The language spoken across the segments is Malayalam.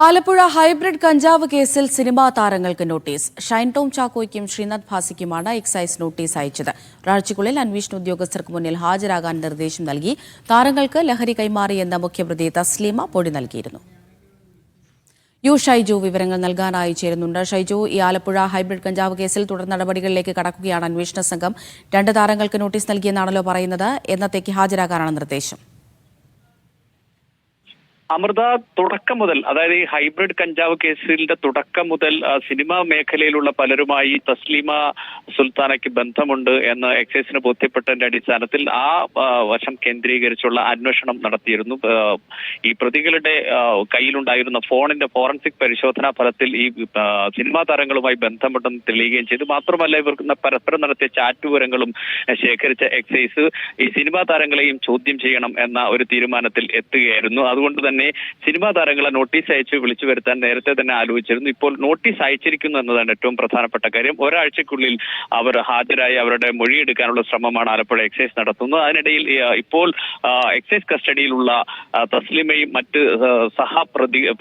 ആലപ്പുഴ ഹൈബ്രിഡ് കഞ്ചാവ് കേസിൽ സിനിമാ താരങ്ങൾക്ക് നോട്ടീസ്. ഷൈൻ ടോം ചാക്കോയ്ക്കും ശ്രീനാഥ് ഭാസിക്കുമാണ് എക്സൈസ് നോട്ടീസ് അയച്ചത്. ഒരാഴ്ചയ്ക്കുള്ളിൽ അന്വേഷണ ഉദ്യോഗസ്ഥർക്ക് മുന്നിൽ ഹാജരാകാൻ നിർദ്ദേശം നൽകി. താരങ്ങൾക്ക് ലഹരി കൈമാറിയെന്ന മുഖ്യപ്രതി തസ്ലീമ മൊഴി നൽകിയിരുന്നു. ഷൈജു വിവരങ്ങൾ നൽകാനായി ചേരുന്നുണ്ട്. ഷൈജു, ഈ ആലപ്പുഴ ഹൈബ്രിഡ് കഞ്ചാവ് കേസിൽ തുടർ നടപടികളിലേക്ക് കടക്കുകയാണ് അന്വേഷണ സംഘം. 2 താരങ്ങൾക്ക് നോട്ടീസ് നൽകിയെന്നാണല്ലോ പറയുന്നത്. എന്നത്തേക്ക് ഹാജരാകാനാണ് നിർദ്ദേശം? അമൃത, തുടക്കം മുതൽ, അതായത് ഈ ഹൈബ്രിഡ് കഞ്ചാവ് കേസിന്റെ തുടക്കം മുതൽ സിനിമാ മേഖലയിലുള്ള പലരുമായി തസ്ലീമ സുൽത്താനയ്ക്ക് ബന്ധമുണ്ട് എന്ന് എക്സൈസിന് ബോധ്യപ്പെട്ടതിന്റെ അടിസ്ഥാനത്തിൽ ആ വശം കേന്ദ്രീകരിച്ചുള്ള അന്വേഷണം നടത്തിയിരുന്നു. ഈ പ്രതികളുടെ കയ്യിലുണ്ടായിരുന്ന ഫോണിന്റെ ഫോറൻസിക് പരിശോധനാ ഫലത്തിൽ ഈ സിനിമാ താരങ്ങളുമായി ബന്ധമുണ്ടെന്ന് തെളിയുകയും ചെയ്തു. മാത്രമല്ല, ഇവർ പരസ്പരം നടത്തിയ ചാറ്റ് വിവരങ്ങളും ശേഖരിച്ച എക്സൈസ് ഈ സിനിമാ താരങ്ങളെയും ചോദ്യം ചെയ്യണം എന്ന ഒരു തീരുമാനത്തിൽ എത്തുകയായിരുന്നു. അതുകൊണ്ട് തന്നെ സിനിമാ താരങ്ങളെ നോട്ടീസ് അയച്ച് വിളിച്ചു വരുത്താൻ നേരത്തെ തന്നെ ആലോചിച്ചിരുന്നു. ഇപ്പോൾ നോട്ടീസ് അയച്ചിരിക്കുന്നു എന്നതാണ് ഏറ്റവും പ്രധാനപ്പെട്ട കാര്യം. ഒരാഴ്ചക്കുള്ളിൽ അവർ ഹാജരായി അവരുടെ മൊഴിയെടുക്കാനുള്ള ശ്രമമാണ് ആലപ്പുഴ എക്സൈസ് നടത്തുന്നത്. അതിനിടയിൽ ഇപ്പോൾ എക്സൈസ് കസ്റ്റഡിയിലുള്ള തസ്ലിമയും മറ്റ്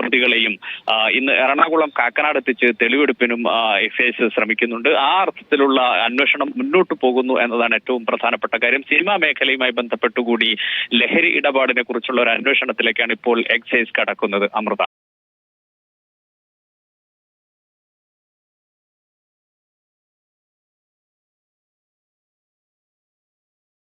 പ്രതികളെയും ഇന്ന് എറണാകുളം കാക്കനാട് എത്തിച്ച് തെളിവെടുപ്പിനും എക്സൈസ് ശ്രമിക്കുന്നുണ്ട്. ആ അർത്ഥത്തിലുള്ള അന്വേഷണം മുന്നോട്ട് പോകുന്നു എന്നതാണ് ഏറ്റവും പ്രധാനപ്പെട്ട കാര്യം. സിനിമാ മേഖലയുമായി ബന്ധപ്പെട്ടുകൂടി ലഹരി ഇടപാടിനെ കുറിച്ചുള്ള ഒരു അന്വേഷണത്തിലേക്കാണ് ഇപ്പോൾ എക്സൈസ് കടക്കുന്നത്. അമൃത.